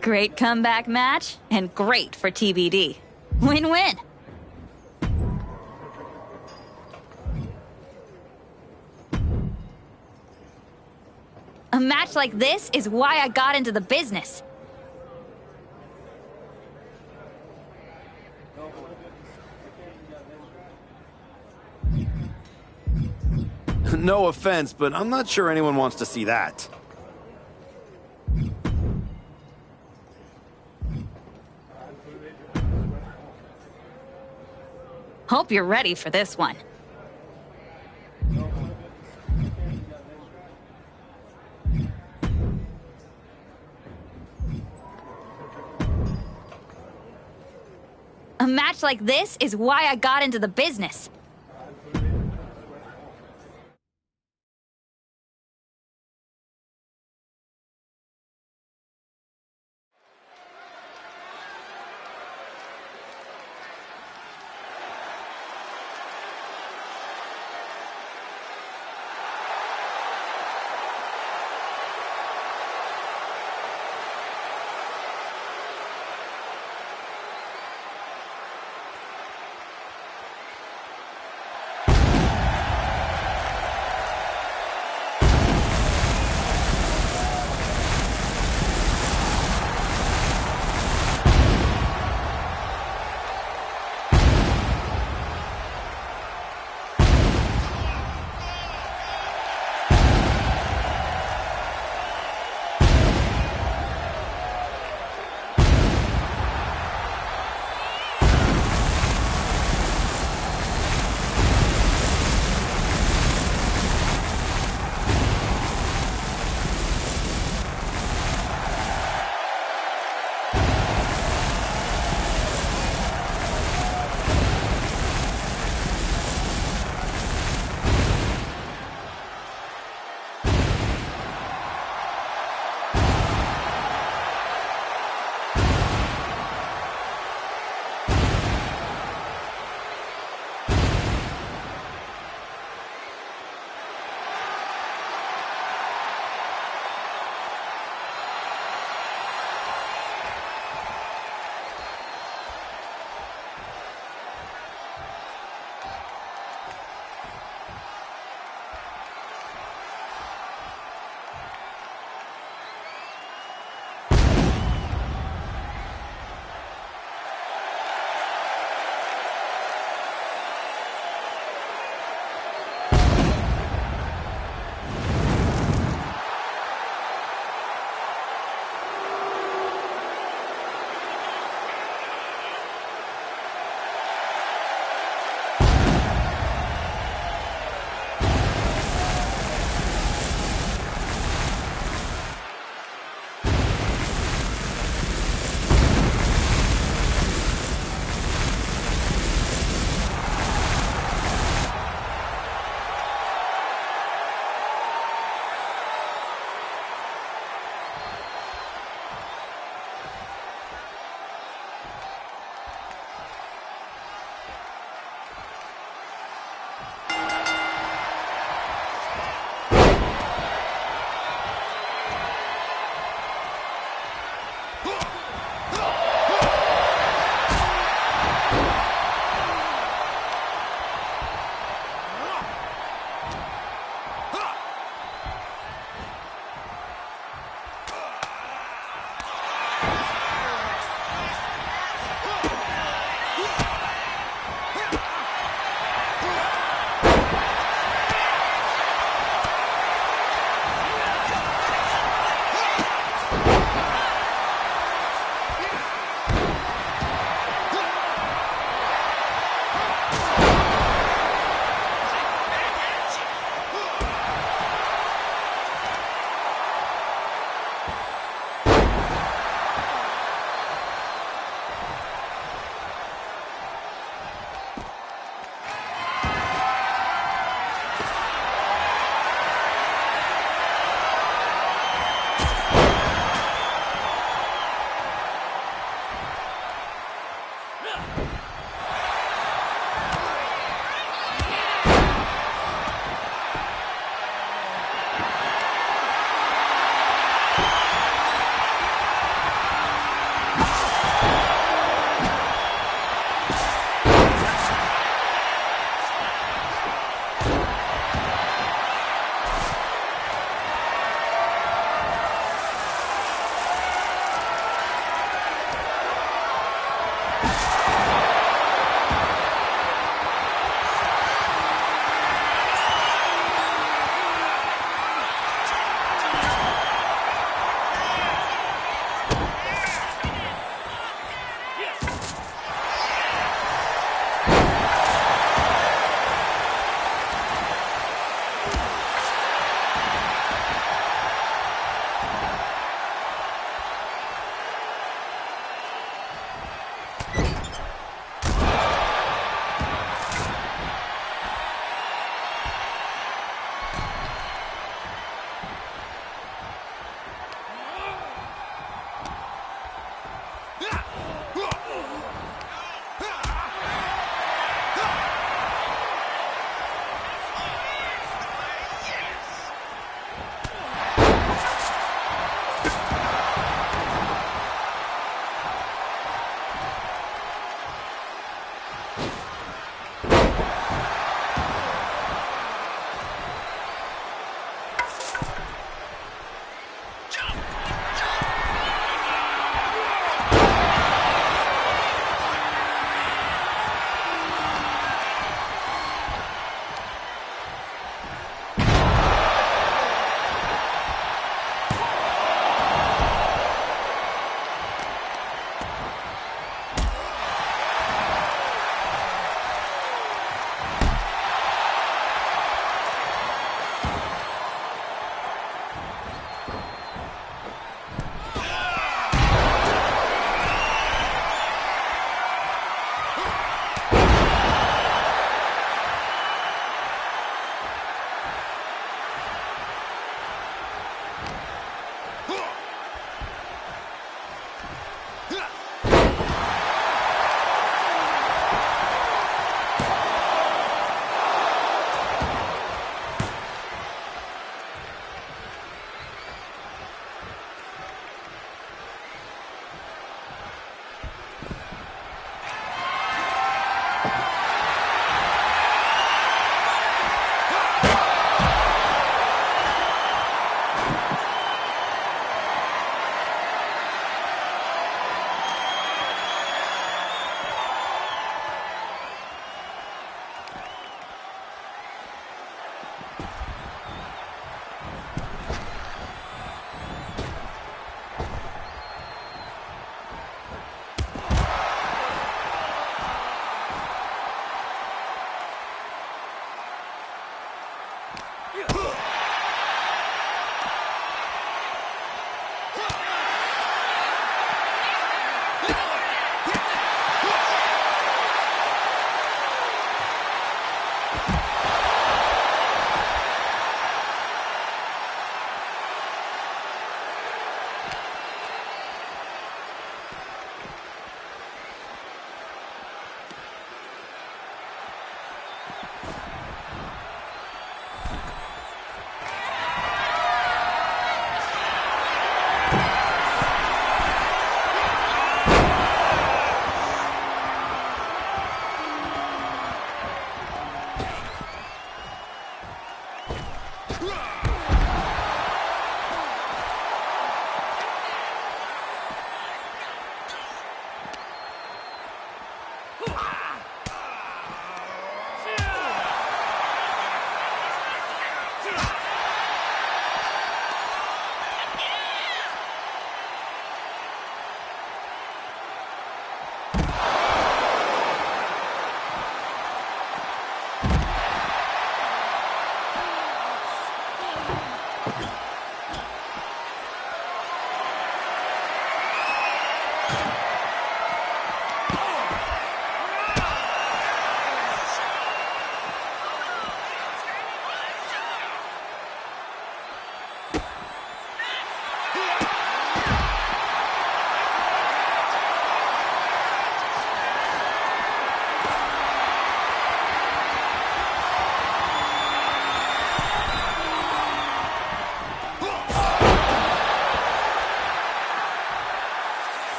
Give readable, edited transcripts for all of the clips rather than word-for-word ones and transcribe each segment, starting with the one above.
Great comeback match, and great for TBD. Win-win. A match like this is why I got into the business. No offense, but I'm not sure anyone wants to see that. Hope you're ready for this one. A match like this is why I got into the business.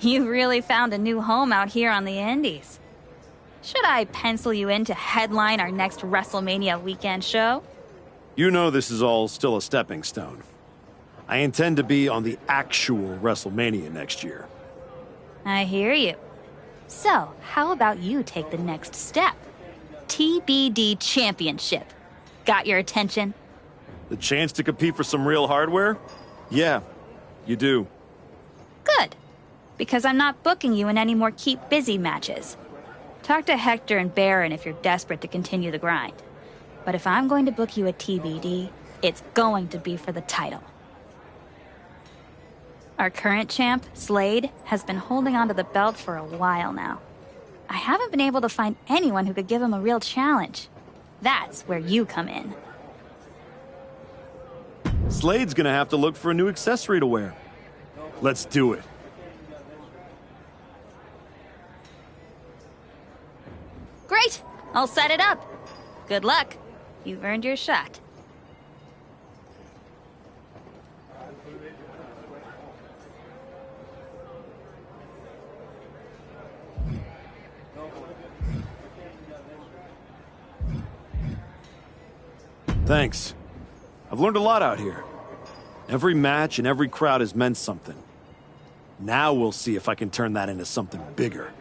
You really found a new home out here on the Indies. Should I pencil you in to headline our next WrestleMania weekend show? You know this is all still a stepping stone. I intend to be on the actual WrestleMania next year. I hear you. So, how about you take the next step? TBD Championship. Got your attention? The chance to compete for some real hardware? Yeah, you do. Good. Because I'm not booking you in any more keep busy matches. Talk to Hector and Baron if you're desperate to continue the grind. But if I'm going to book you at TBD, it's going to be for the title. Our current champ, Slade, has been holding onto the belt for a while now. I haven't been able to find anyone who could give him a real challenge. That's where you come in. Slade's gonna have to look for a new accessory to wear. Let's do it. Great! I'll set it up. Good luck. You've earned your shot. Thanks. I've learned a lot out here. Every match and every crowd has meant something. Now we'll see if I can turn that into something bigger.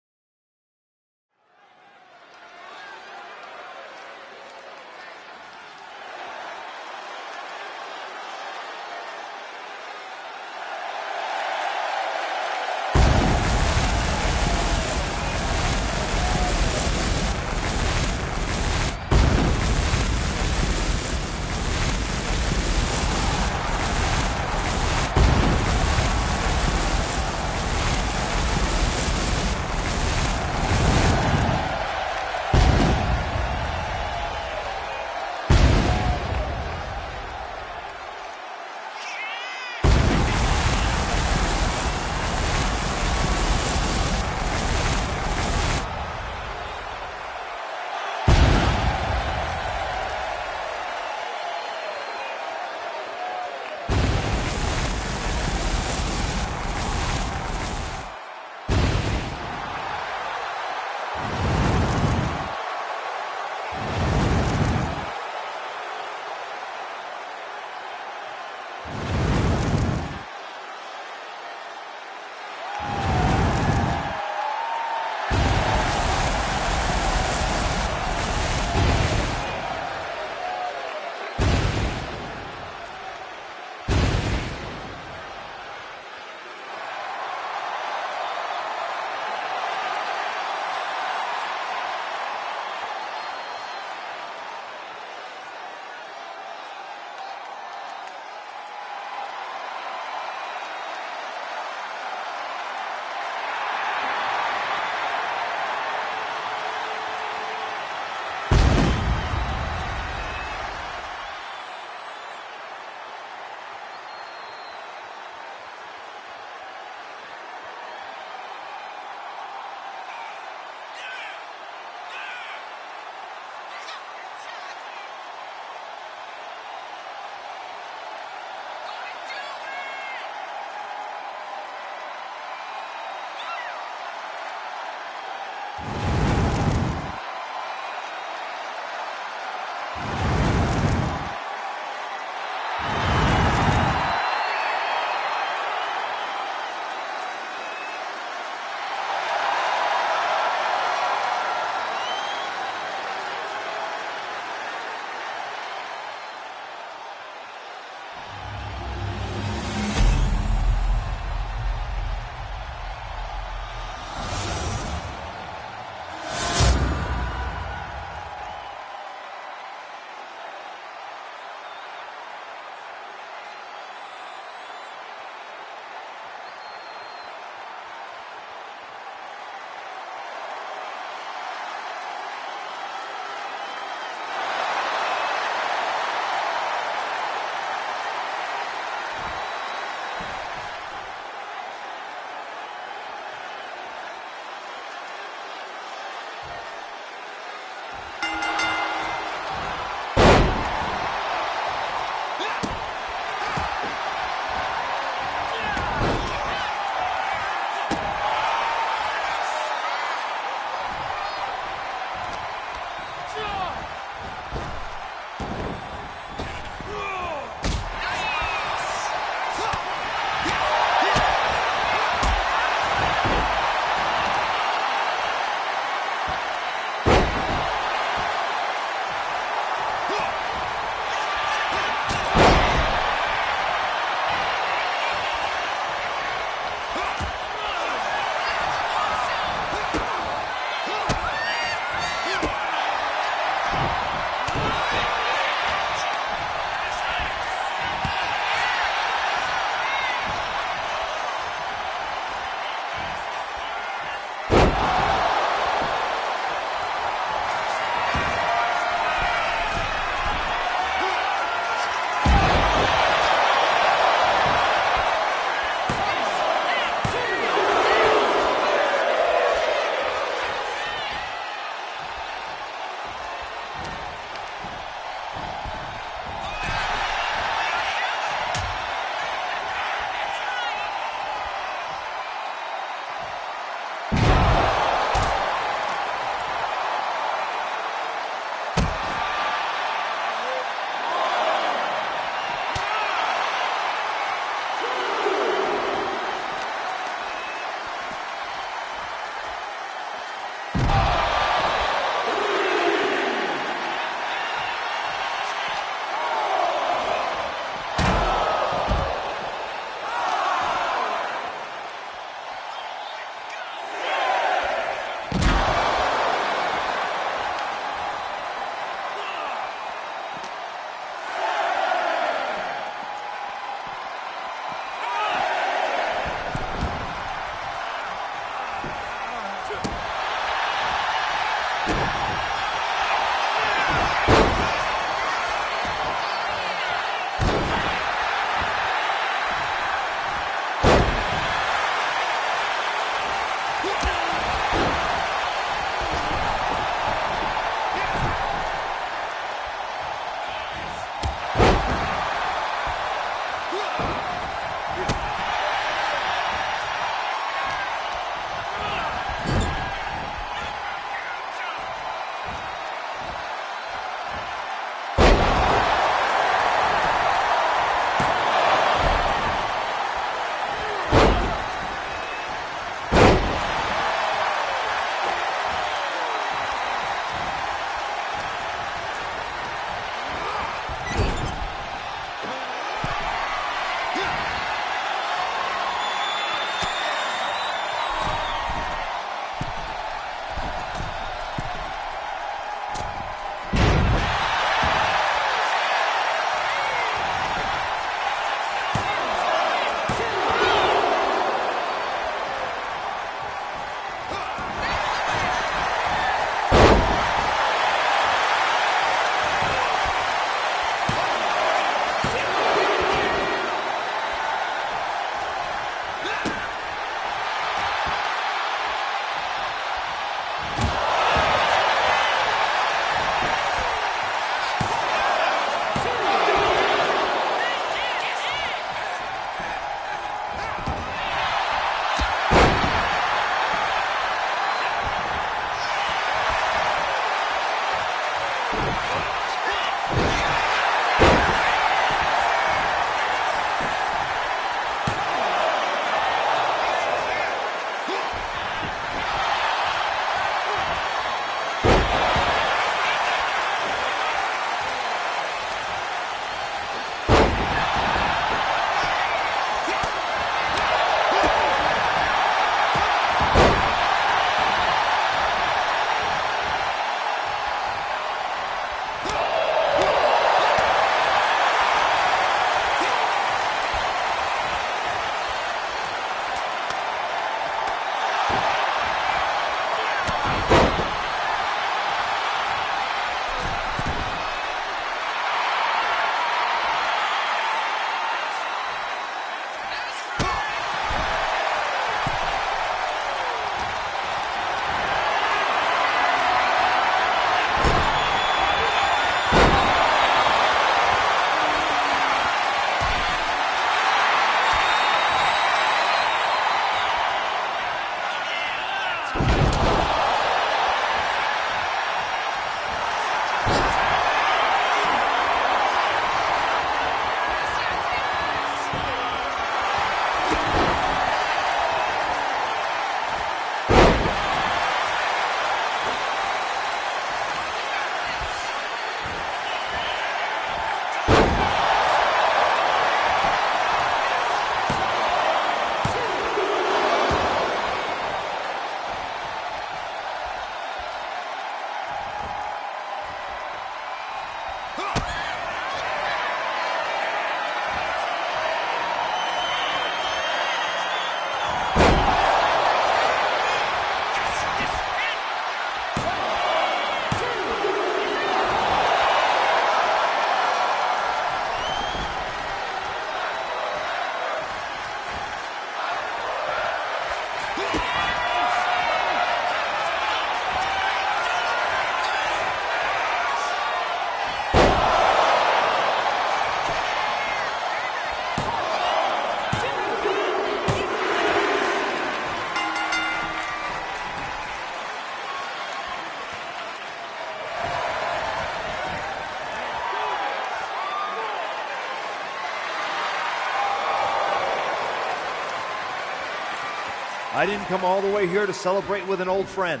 I didn't come all the way here to celebrate with an old friend.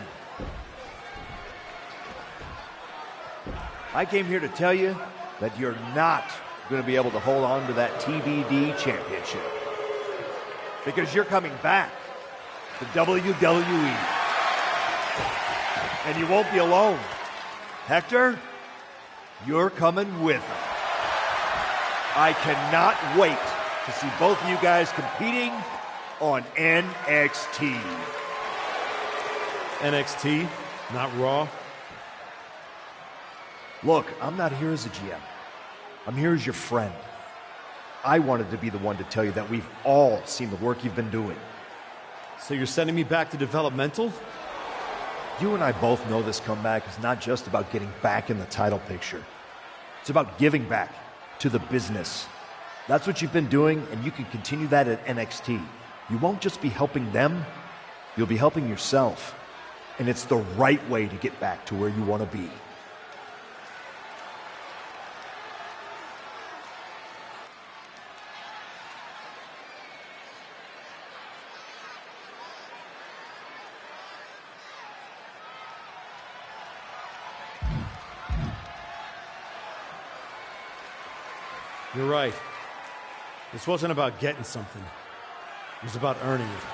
I came here to tell you that you're not going to be able to hold on to that TBD championship. Because you're coming back to WWE. And you won't be alone. Hector, you're coming with him. I cannot wait to see both of you guys competing on NXT. NXT, not Raw? Look, I'm not here as a GM. I'm here as your friend. I wanted to be the one to tell you that we've all seen the work you've been doing. So you're sending me back to developmental? You and I both know this comeback is not just about getting back in the title picture. It's about giving back to the business. That's what you've been doing, and you can continue that at NXT. You won't just be helping them, you'll be helping yourself. And it's the right way to get back to where you want to be. You're right. This wasn't about getting something. It was about earning it.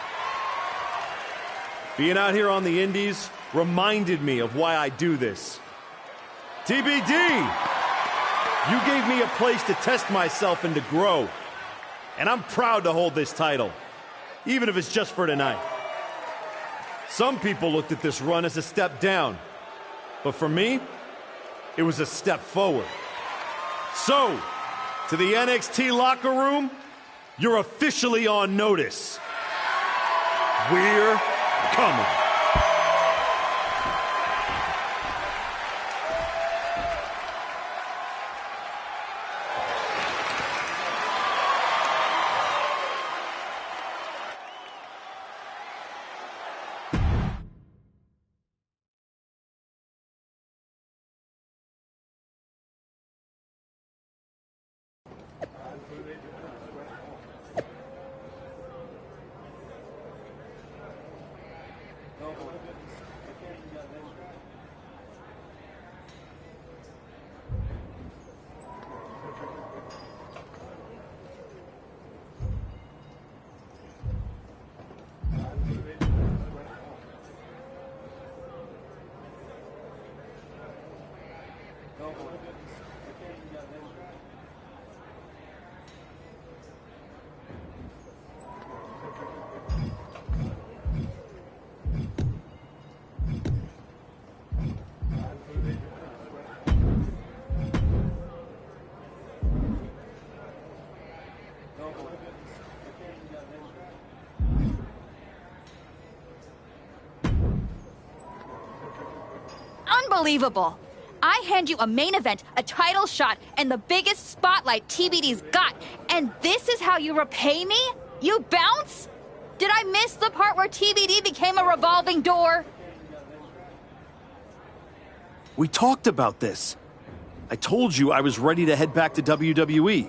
Being out here on the Indies reminded me of why I do this. TBD! You gave me a place to test myself and to grow. And I'm proud to hold this title, even if it's just for tonight. Some people looked at this run as a step down. But for me, it was a step forward. So, to the NXT locker room, you're officially on notice. We're coming. Unbelievable. I hand you a main event, a title shot, and the biggest spotlight TBD's got, and this is how you repay me? You bounce? Did I miss the part where TBD became a revolving door? We talked about this. I told you I was ready to head back to WWE.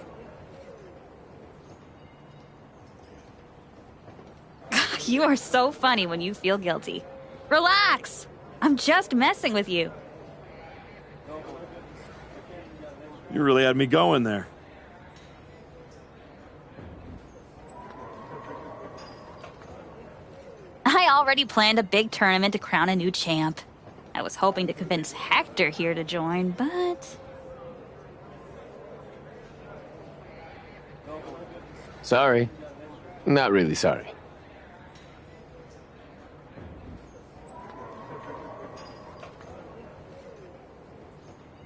You are so funny when you feel guilty. Relax. I'm just messing with you. You really had me going there. I already planned a big tournament to crown a new champ. I was hoping to convince Hector here to join, but... Sorry. Not really sorry.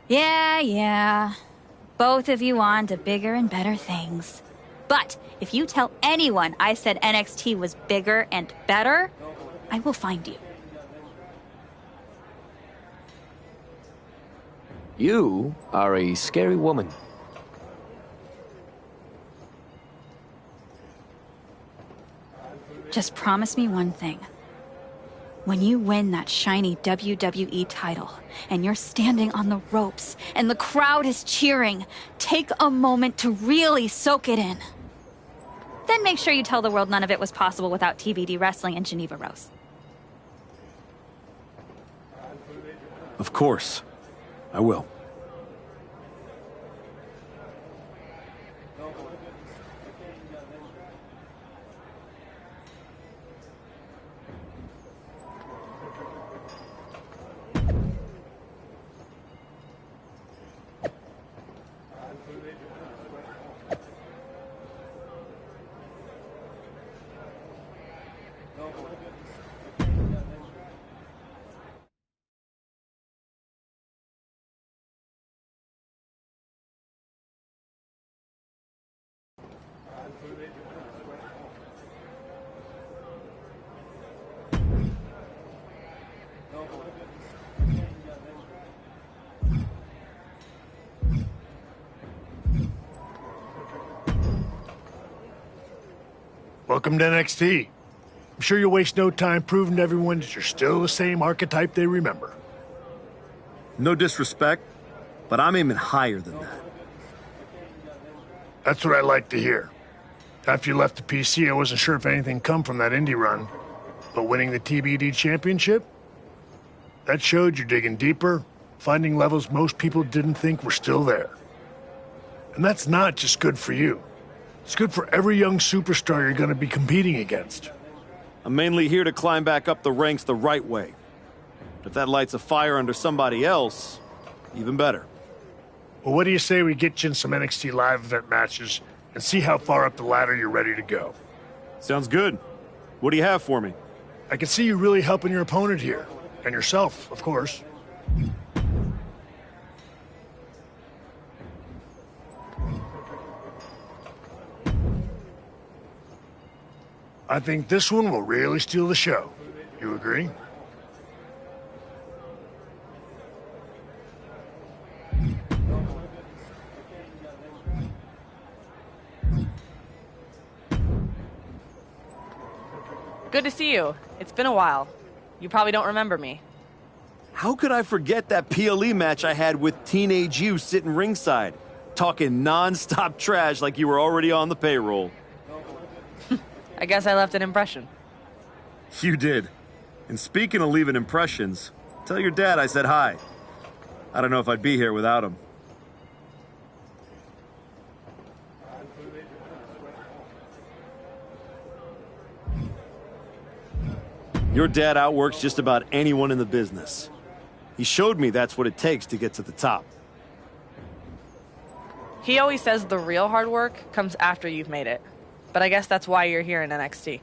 Yeah. Both of you on to bigger and better things. But if you tell anyone I said NXT was bigger and better, I will find you. You are a scary woman. Just promise me one thing. When you win that shiny WWE title, and you're standing on the ropes, and the crowd is cheering, take a moment to really soak it in. Then make sure you tell the world none of it was possible without TBD wrestling and Geneva Rose. Of course. I will. Welcome to NXT. I'm sure you'll waste no time proving to everyone that you're still the same archetype they remember. No disrespect, but I'm aiming higher than that. That's what I like to hear. After you left the PC, I wasn't sure if anything come from that indie run. But winning the TBD championship? That showed you're digging deeper, finding levels most people didn't think were still there. And that's not just good for you. It's good for every young superstar you're going to be competing against. I'm mainly here to climb back up the ranks the right way. If that lights a fire under somebody else, even better. Well, what do you say we get you in some NXT live event matches and see how far up the ladder you're ready to go? Sounds good. What do you have for me? I can see you really helping your opponent here. And yourself, of course. I think this one will really steal the show. You agree? Good to see you. It's been a while. You probably don't remember me. How could I forget that PLE match I had with teenage you sitting ringside, talking non-stop trash like you were already on the payroll? I guess I left an impression. You did. And speaking of leaving impressions, tell your dad I said hi. I don't know if I'd be here without him. Your dad outworks just about anyone in the business. He showed me that's what it takes to get to the top. He always says the real hard work comes after you've made it. But I guess that's why you're here in NXT.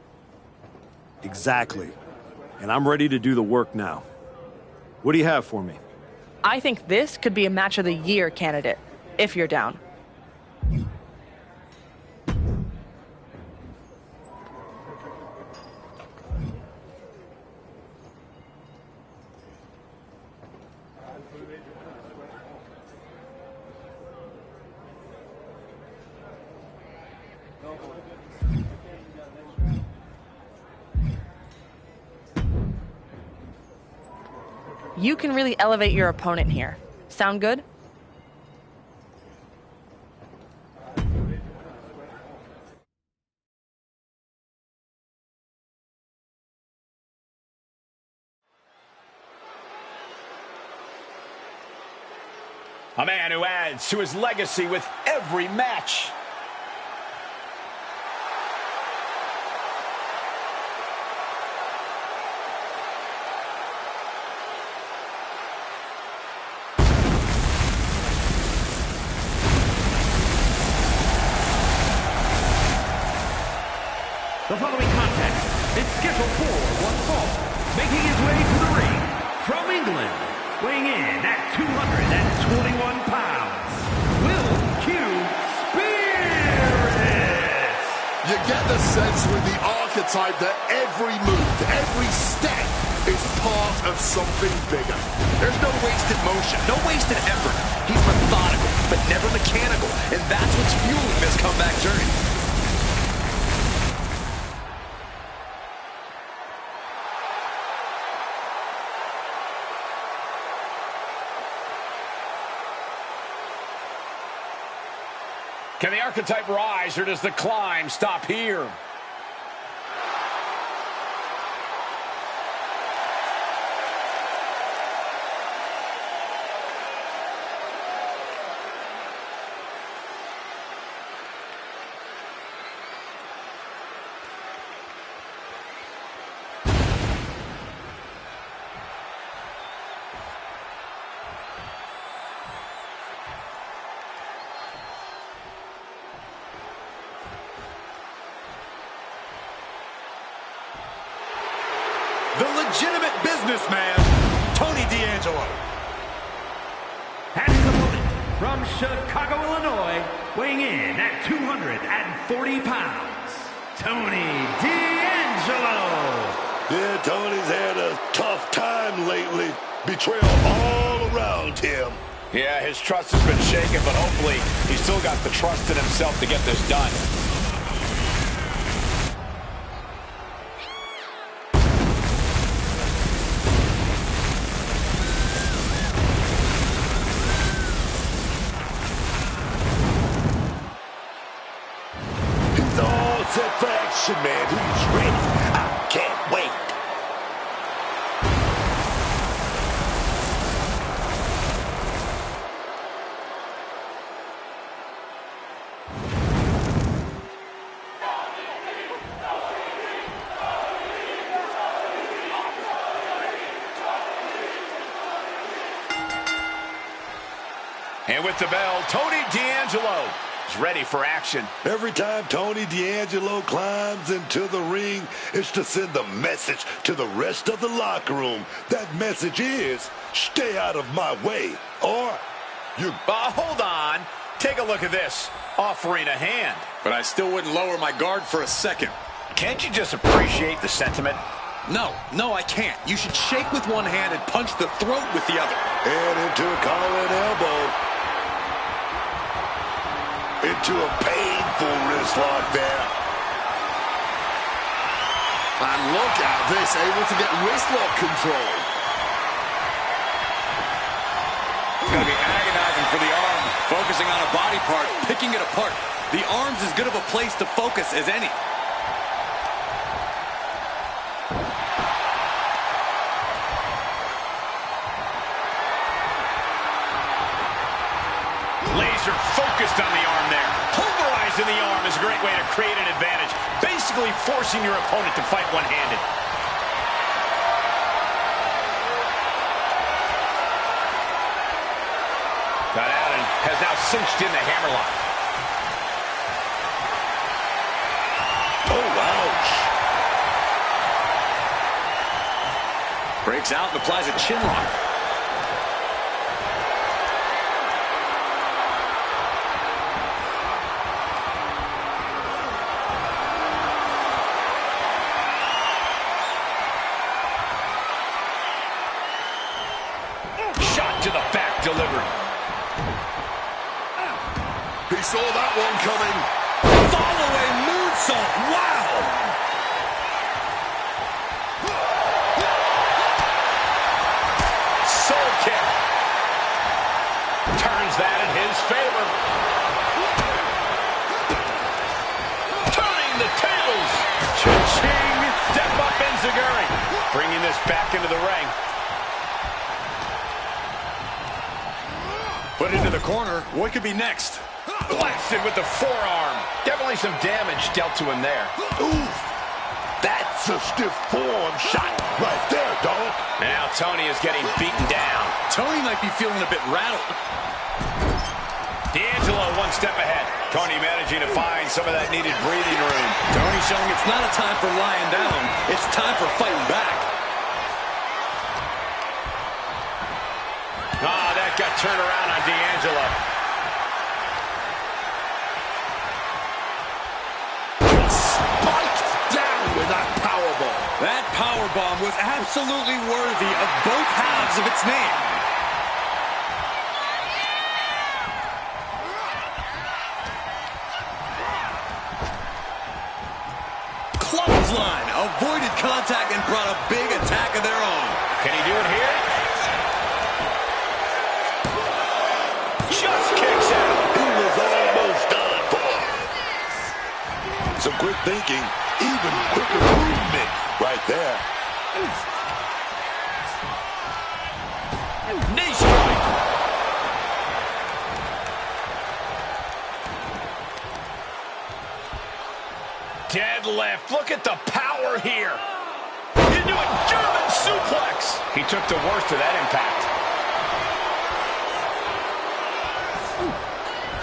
Exactly. And I'm ready to do the work now. What do you have for me? I think this could be a Match of the Year candidate, if you're down. You can really elevate your opponent here. Sound good? A man who adds to his legacy with every match. The following contest is scheduled for one fall, making his way to the ring from England, weighing in at 221 pounds, Will Q Spirit. You get the sense with the archetype that every move, every step is part of something bigger. There's no wasted motion, no wasted effort. He's methodical, but never mechanical, and that's what's fueling this comeback journey. Can the archetype rise, or does the climb stop here? The legitimate businessman, Tony D'Angelo. And his opponent from Chicago, Illinois, weighing in at 240 pounds, Tony D'Angelo. Yeah, Tony's had a tough time lately. Betrayal all around him. Yeah, his trust has been shaken, but hopefully he's still got the trust in himself to get this done. He's all set for action, man. He's ready. I can't wait. And with the bell, Tony D'Angelo is ready for action. Every time Tony D'Angelo climbs into the ring, it's to send a message to the rest of the locker room. That message is, stay out of my way, or you... Hold on. Take a look at this. Offering a hand. But I still wouldn't lower my guard for a second. Can't you just appreciate the sentiment? No, I can't. You should shake with one hand and punch the throat with the other. And into a collar and elbow. Into a painful wrist lock there. And look at this, able to get wrist lock control. It's going to be agonizing for the arm. Focusing on a body part, picking it apart. The arm's as good of a place to focus as any. Laser focused on the arm there. Pulverizing the arm is a great way to create an advantage. Basically forcing your opponent to fight one-handed. Got out and has now cinched in the hammerlock. Oh, ouch. Breaks out and applies a chin lock. Shot to the back delivered. He saw that one coming. Fall-away moonsault. Wow! Soul kick. Turns that in his favor. Turning the tables. Cha-ching. Step up Enziguri. Bringing this back into the ring. Put into the corner. What could be next? Blasted with the forearm. Definitely some damage dealt to him there. Oof. That's a stiff forearm shot right there, dog. Now Tony is getting beaten down. Tony might be feeling a bit rattled. D'Angelo one step ahead. Tony managing to find some of that needed breathing room. Tony showing it's not a time for lying down. It's time for fighting back. That got turned around on D'Angelo. Spiked down with that powerbomb. That powerbomb was absolutely worthy of both halves of its name. Clothesline, avoided contact and brought a big attack of their own. Can he do it here? Just kicks out. He was almost done Some quick thinking, even quicker movement right there. Knee strike. Deadlift. Look at the power here. Into a German suplex. He took the worst of that impact.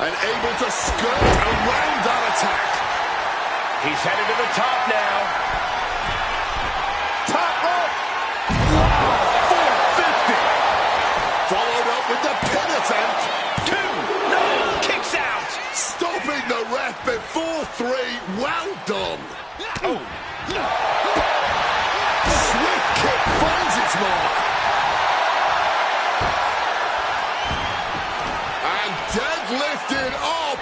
And able to skirt around that attack. He's headed to the top now. Top rope. Wow, 450. Followed up with the pin attempt. 2. No. Kicks out. Stopping the ref before 3. Well done. Oh. Swift kick finds its mark. And deadlifted up.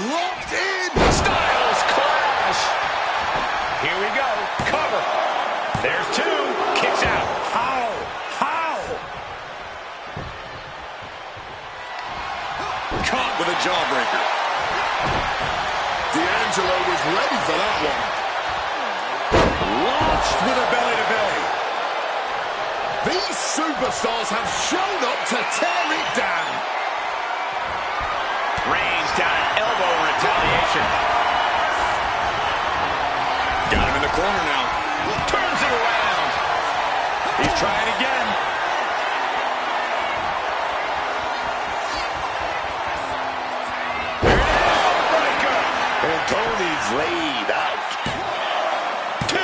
Locked in. Styles clash. Here we go. Cover. There's 2. Kicks out. How? Caught with a jawbreaker. D'Angelo was ready for that one. Launched with a belly-to-belly. These superstars have shown up to tear it down. Rains down an elbow in retaliation. Got him in the corner now. Turns it around. He's trying again. There it is. Breaker. And Tony's laid out. 2.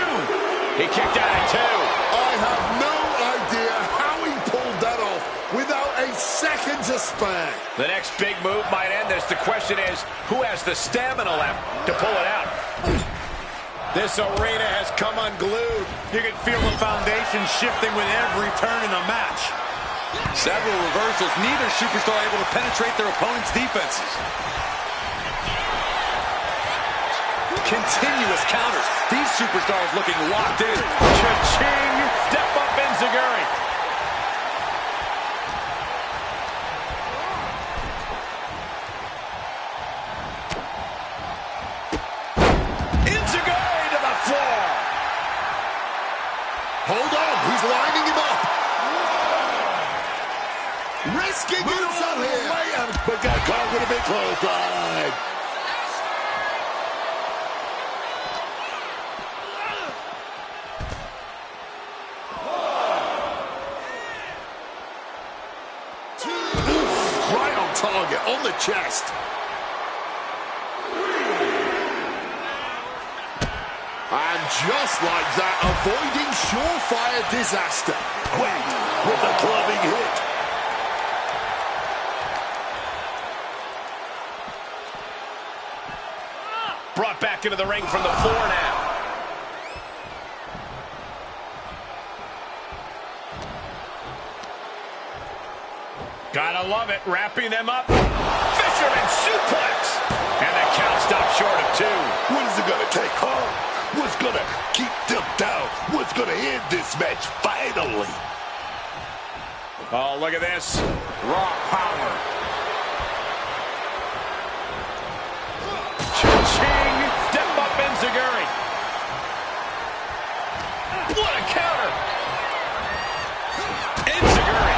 He kicked out at 2. I have no idea how he pulled that off without a second to spare. The next big move might end this. The question is, who has the stamina left to pull it out? This arena has come unglued. You can feel the foundation shifting with every turn in the match. Several reversals, neither superstar able to penetrate their opponent's defenses. Continuous counters. These superstars looking locked in. Cha-ching! Step up Enziguri. Enziguri to the floor. Hold on, he's lining him up. Risking himself here. But got caught with a big clothesline. Right on target, on the chest. And just like that, avoiding surefire disaster. Quick with the clubbing hit. Brought back into the ring from the floor now. Gotta love it, wrapping them up. Fisherman suplex. And the count stopped short of 2. What is it going to take, huh? What's going to keep them down? What's going to end this match finally? Oh, look at this. Raw power. Cha-ching! Step up Enziguri. What a counter! Enziguri.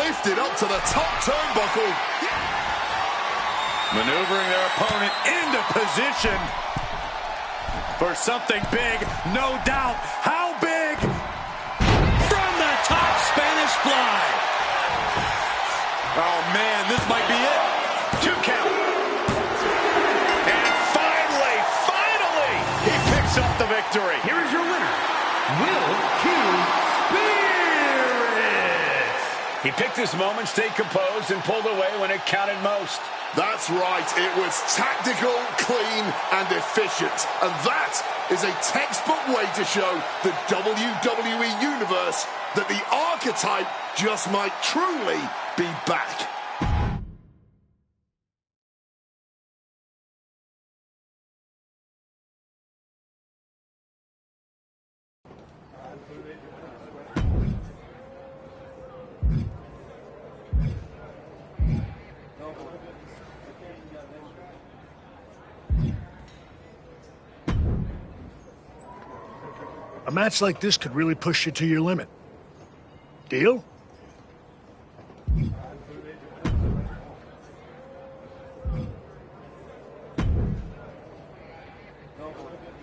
Lifted up to the top turnbuckle. Maneuvering their opponent into position for something big, no doubt. How big? From the top, Spanish fly. Oh, man, this might be it. 2 count. And finally, he picks up the victory. Here is your winner, Will Spirit. He picked his moment, stayed composed, and pulled away when it counted most. That's right. It was tactical, clean, and efficient. And that is a textbook way to show the WWE Universe that the archetype just might truly be back. A match like this could really push you to your limit. Deal?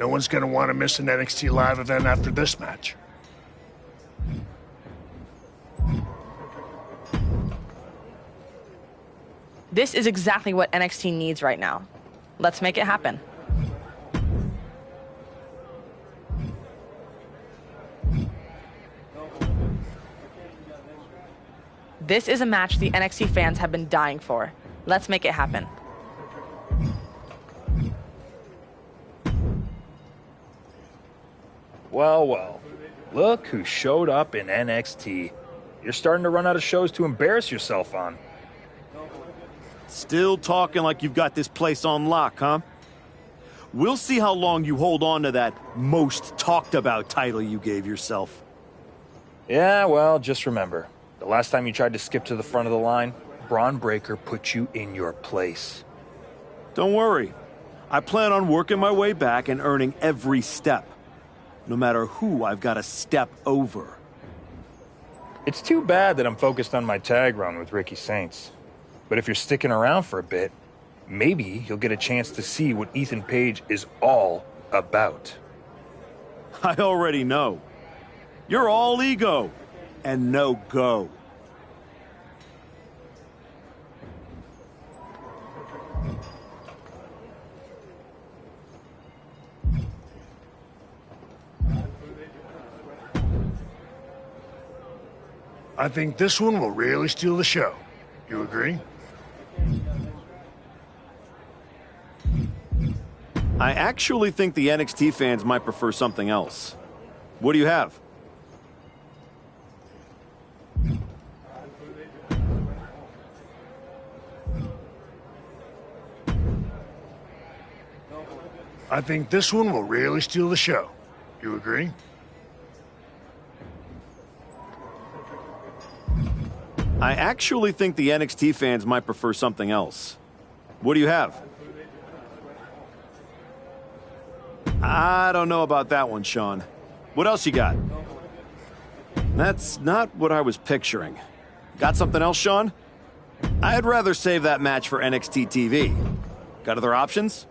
No one's going to want to miss an NXT Live event after this match. This is exactly what NXT needs right now. Let's make it happen. This is a match the NXT fans have been dying for. Let's make it happen. Well, well. Look who showed up in NXT. You're starting to run out of shows to embarrass yourself on. Still talking like you've got this place on lock, huh? We'll see how long you hold on to that most talked about title you gave yourself. Yeah, well, just remember, the last time you tried to skip to the front of the line, Braun Breaker put you in your place. Don't worry. I plan on working my way back and earning every step, no matter who I've got to step over. It's too bad that I'm focused on my tag run with Ricky Saints. But if you're sticking around for a bit, maybe you'll get a chance to see what Ethan Page is all about. I already know. You're all ego and no go. I think this one will really steal the show. You agree? I actually think the NXT fans might prefer something else. What do you have? I think this one will really steal the show. You agree? I actually think the NXT fans might prefer something else. What do you have? I don't know about that one, Sean. What else you got? That's not what I was picturing. Got something else, Sean? I'd rather save that match for NXT TV. Got other options?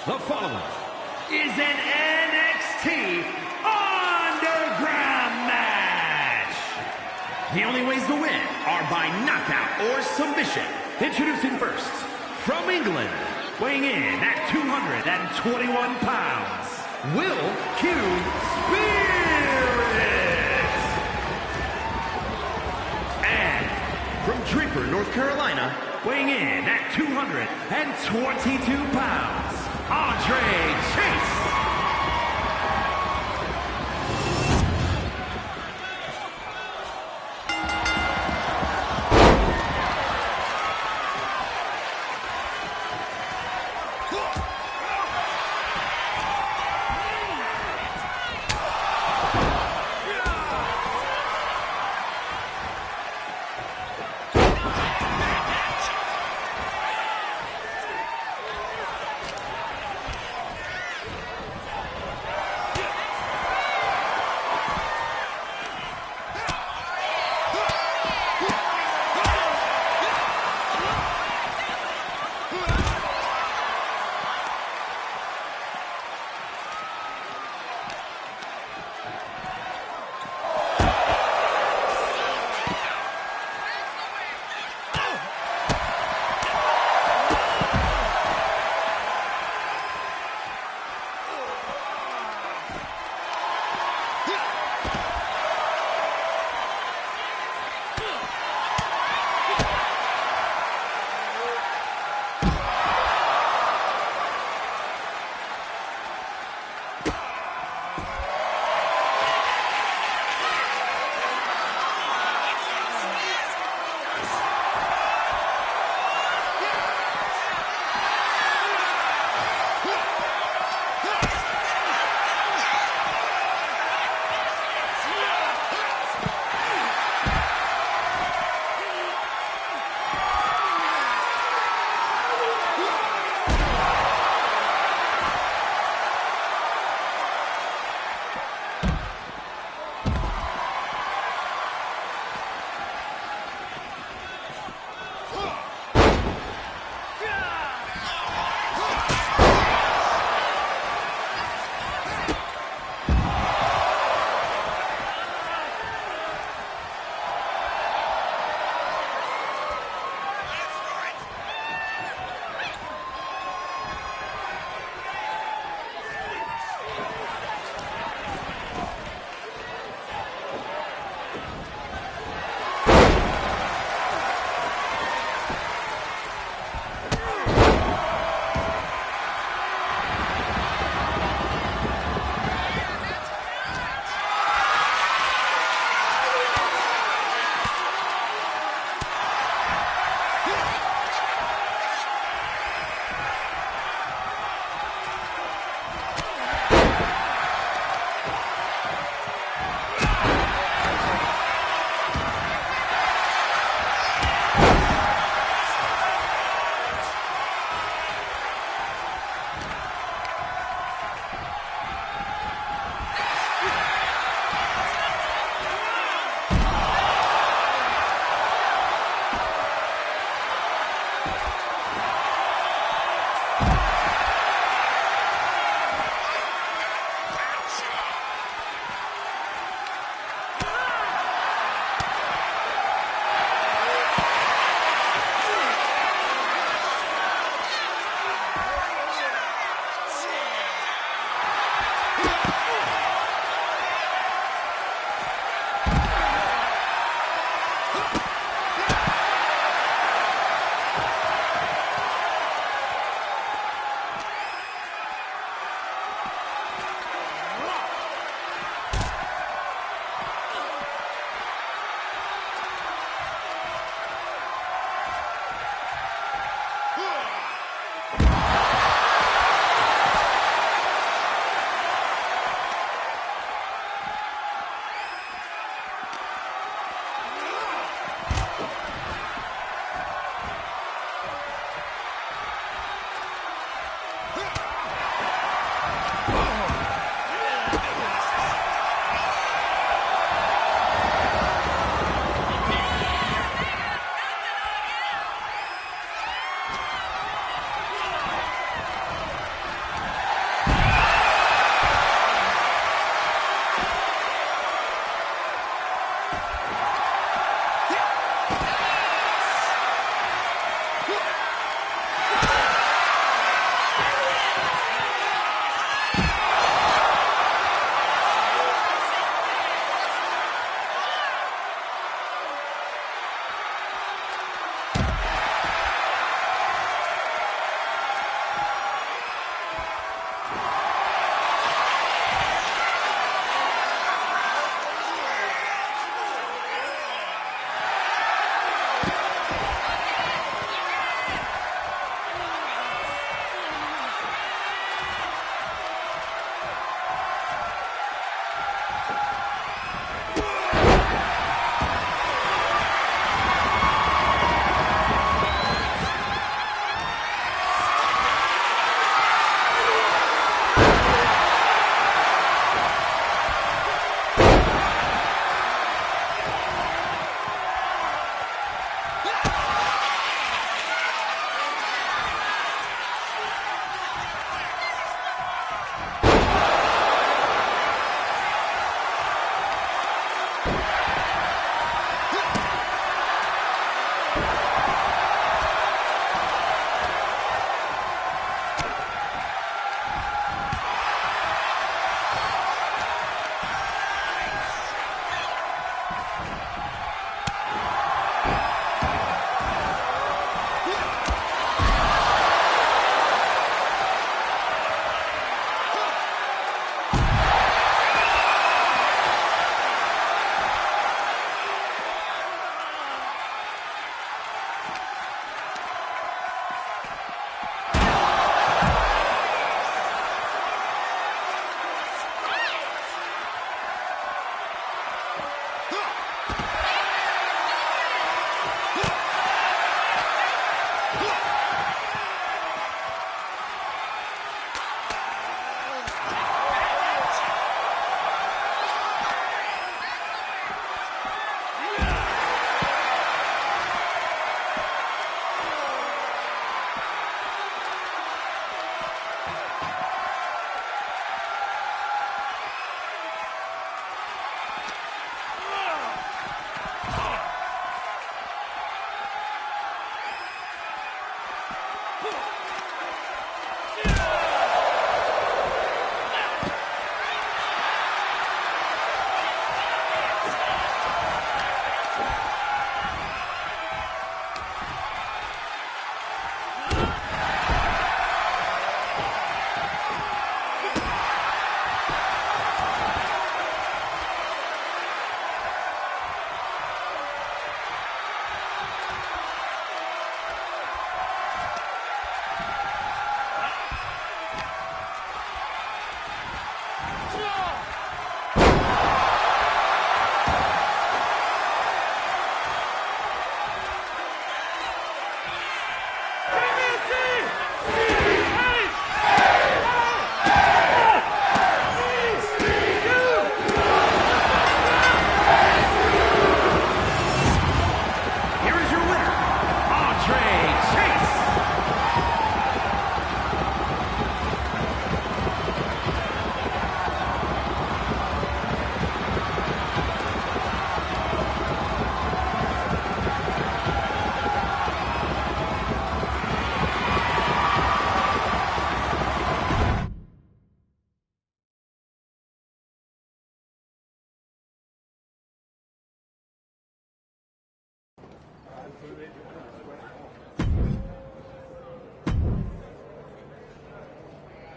The following is an NXT Underground match. The only ways to win are by knockout or submission. Introducing first, from England, weighing in at 221 pounds, Will Q Spirit. And from Draper, North Carolina, weighing in at 222 pounds, Andre Chase.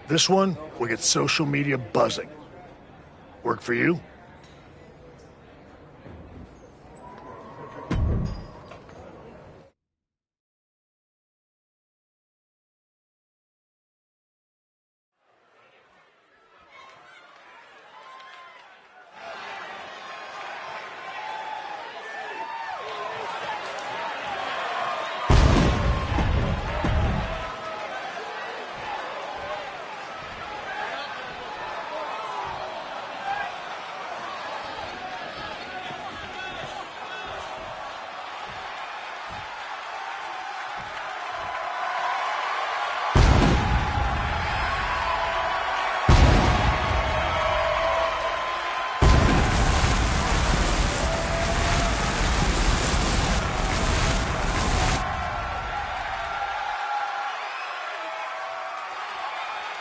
This one will get social media buzzing. Work for you?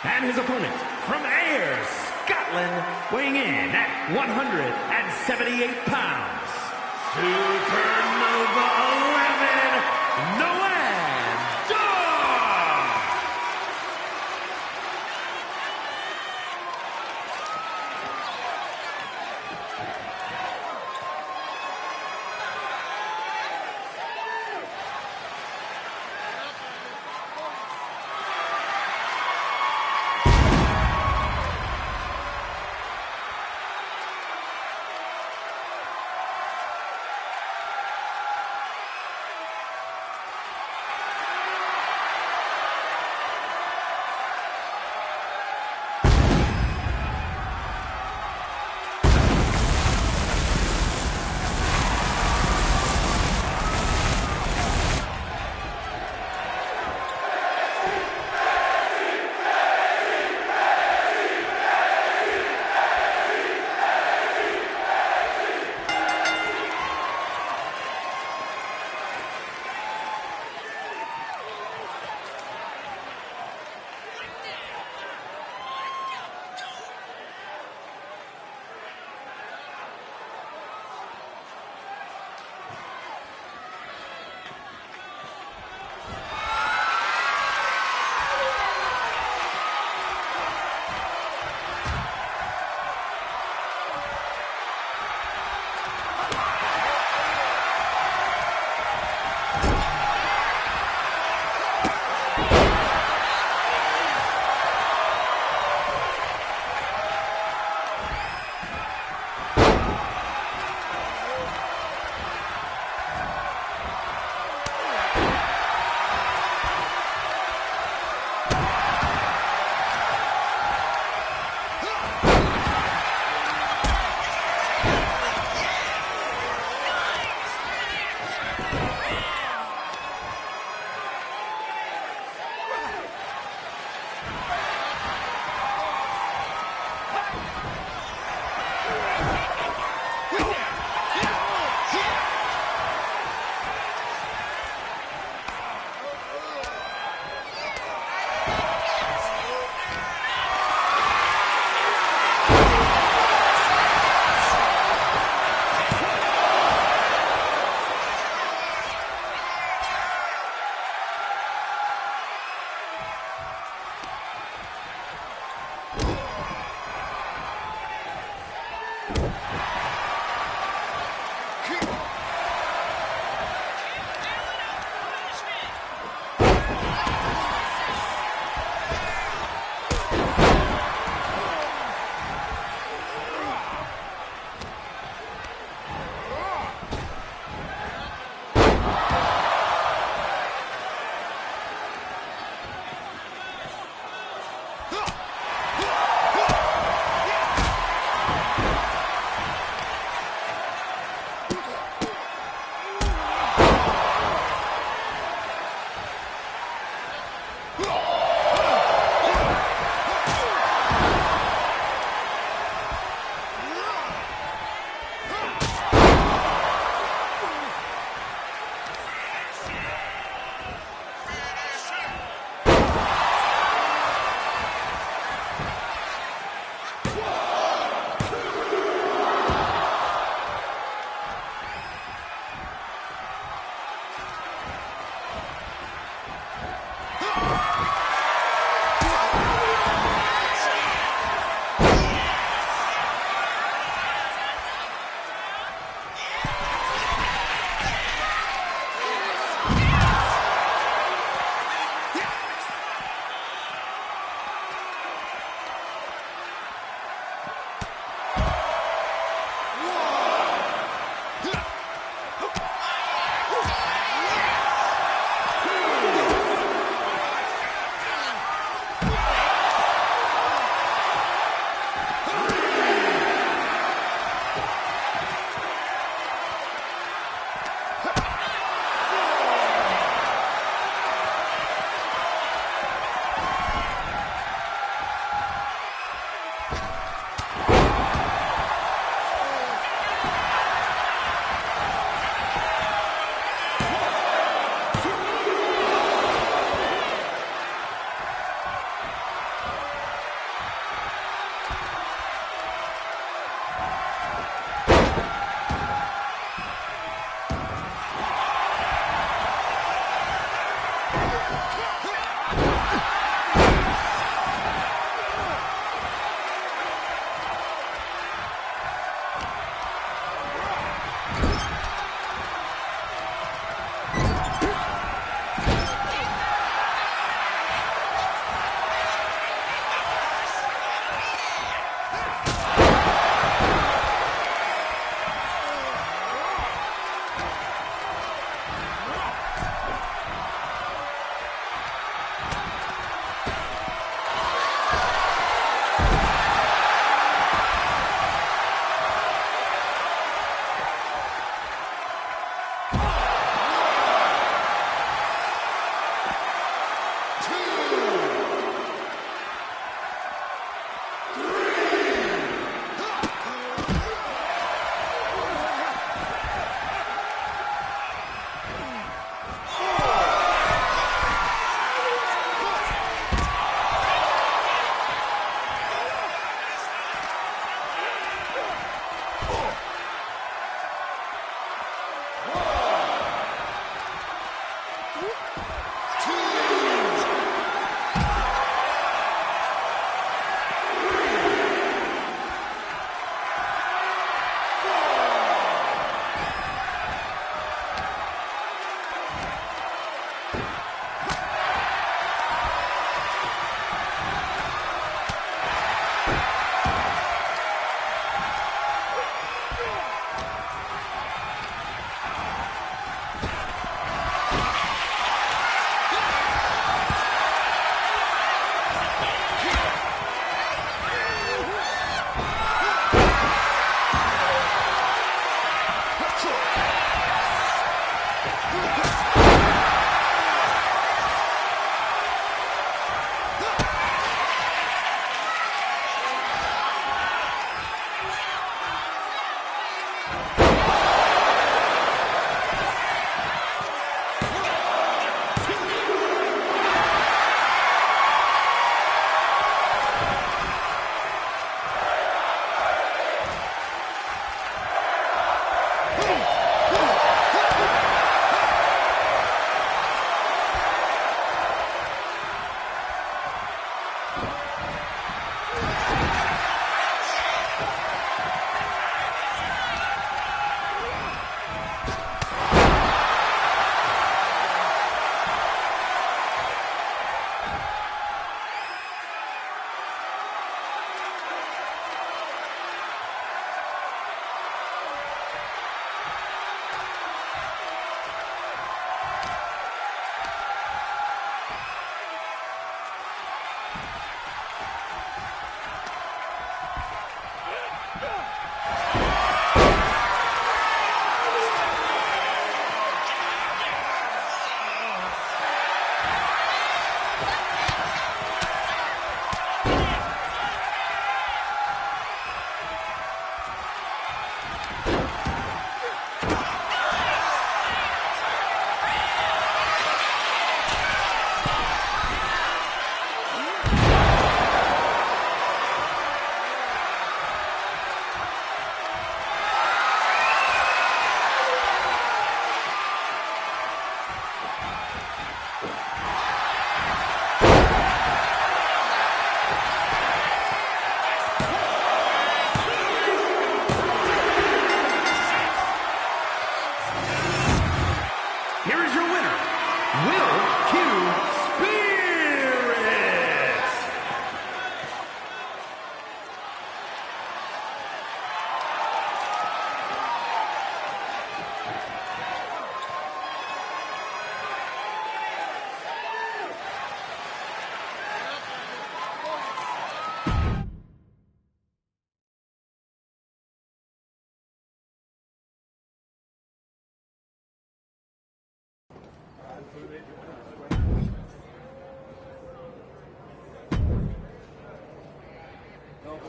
And his opponent, from Ayr, Scotland, weighing in at 178 pounds, Supernova 11, Noam Dar!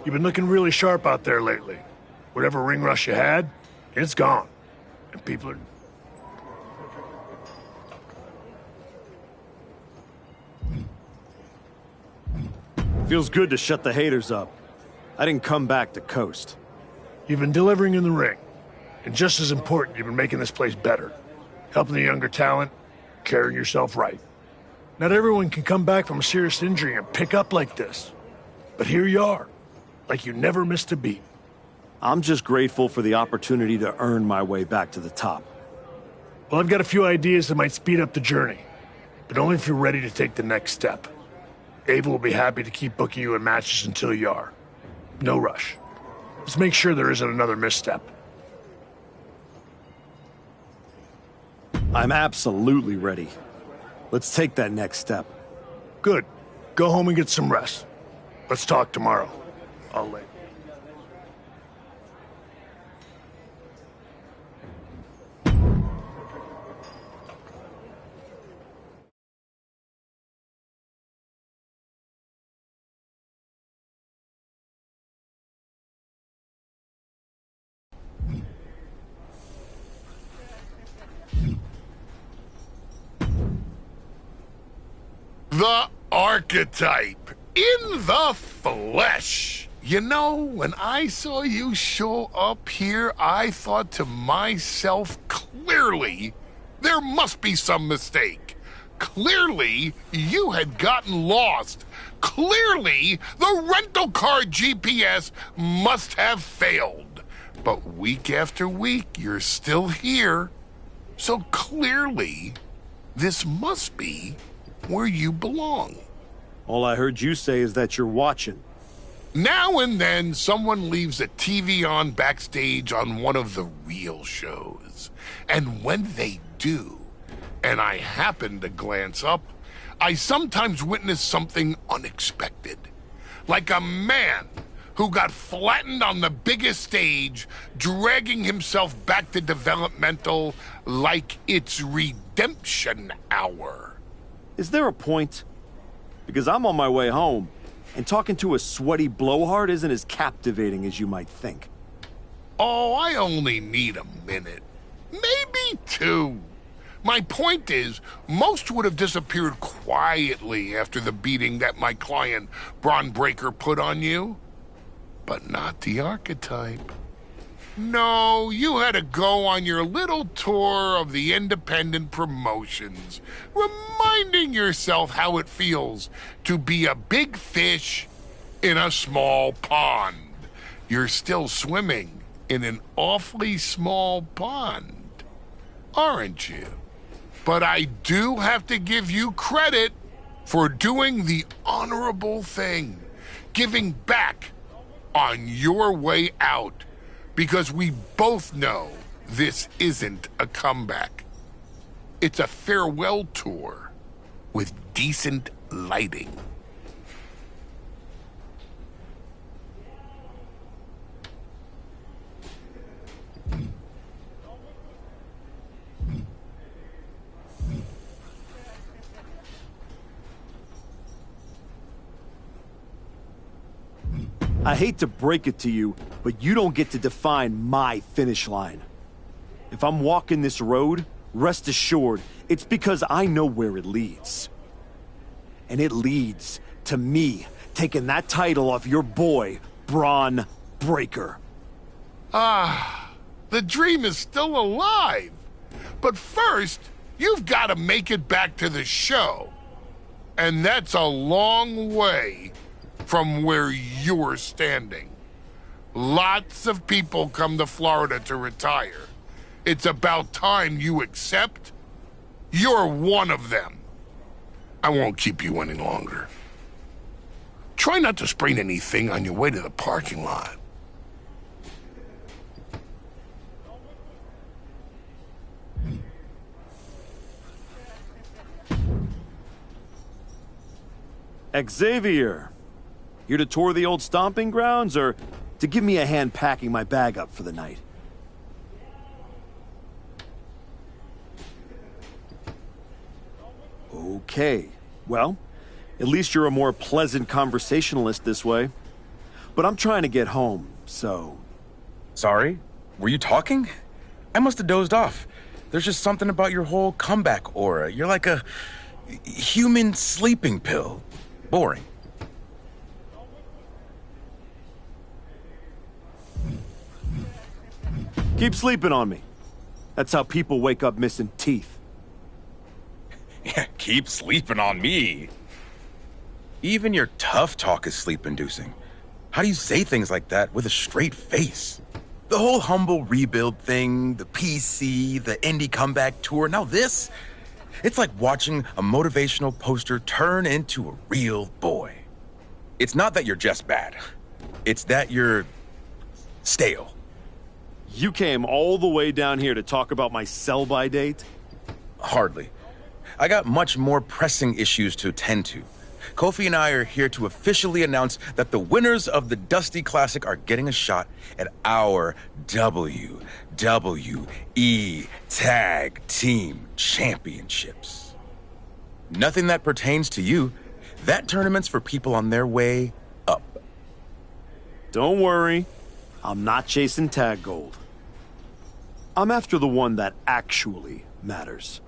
You've been looking really sharp out there lately. Whatever ring rust you had, it's gone. And people are... Feels good to shut the haters up. I didn't come back to coast. You've been delivering in the ring. And just as important, you've been making this place better. Helping the younger talent, carrying yourself right. Not everyone can come back from a serious injury and pick up like this. But here you are, like you never missed a beat. I'm just grateful for the opportunity to earn my way back to the top. Well, I've got a few ideas that might speed up the journey, but only if you're ready to take the next step. Ava will be happy to keep booking you in matches until you are. No rush. Let's make sure there isn't another misstep. I'm absolutely ready. Let's take that next step. Good. Go home and get some rest. Let's talk tomorrow. I'll lay. The archetype in the flesh. You know, when I saw you show up here, I thought to myself, clearly, there must be some mistake. Clearly, you had gotten lost. Clearly, the rental car GPS must have failed. But week after week, you're still here. So clearly, this must be where you belong. All I heard you say is that you're watching. Now and then, someone leaves a TV on backstage on one of the real shows. And when they do, and I happen to glance up, I sometimes witness something unexpected. Like a man who got flattened on the biggest stage, dragging himself back to developmental like it's redemption hour. Is there a point? Because I'm on my way home, and talking to a sweaty blowhard isn't as captivating as you might think. Oh, I only need a minute. Maybe two. My point is, most would have disappeared quietly after the beating that my client, Braun Breaker, put on you. But not the archetype. No, you had to go on your little tour of the independent promotions, reminding yourself how it feels to be a big fish in a small pond. You're still swimming in an awfully small pond, aren't you? But I do have to give you credit for doing the honorable thing, giving back on your way out. Because we both know this isn't a comeback. It's a farewell tour with decent lighting. I hate to break it to you, but you don't get to define my finish line. If I'm walking this road, rest assured, it's because I know where it leads. And it leads to me taking that title off your boy, Braun Breaker. Ah, the dream is still alive. But first, you've got to make it back to the show. And that's a long way from where you're standing. Lots of people come to Florida to retire. It's about time you accept you're one of them. I won't keep you any longer. Try not to sprain anything on your way to the parking lot. Xavier, here to tour the old stomping grounds, or to give me a hand packing my bag up for the night? Okay, well, at least you're a more pleasant conversationalist this way. But I'm trying to get home, so... Sorry? Were you talking? I must have dozed off. There's just something about your whole comeback aura. You're like a human sleeping pill. Boring. Keep sleeping on me. That's how people wake up missing teeth. Yeah, keep sleeping on me. Even your tough talk is sleep-inducing. How do you say things like that with a straight face? The whole humble rebuild thing, the PC, the indie comeback tour, now this? It's like watching a motivational poster turn into a real boy. It's not that you're just bad. It's that you're stale. You came all the way down here to talk about my sell-by date? Hardly. I got much more pressing issues to attend to. Kofi and I are here to officially announce that the winners of the Dusty Classic are getting a shot at our WWE Tag Team Championships. Nothing that pertains to you. That tournament's for people on their way up. Don't worry. I'm not chasing tag gold. I'm after the one that actually matters.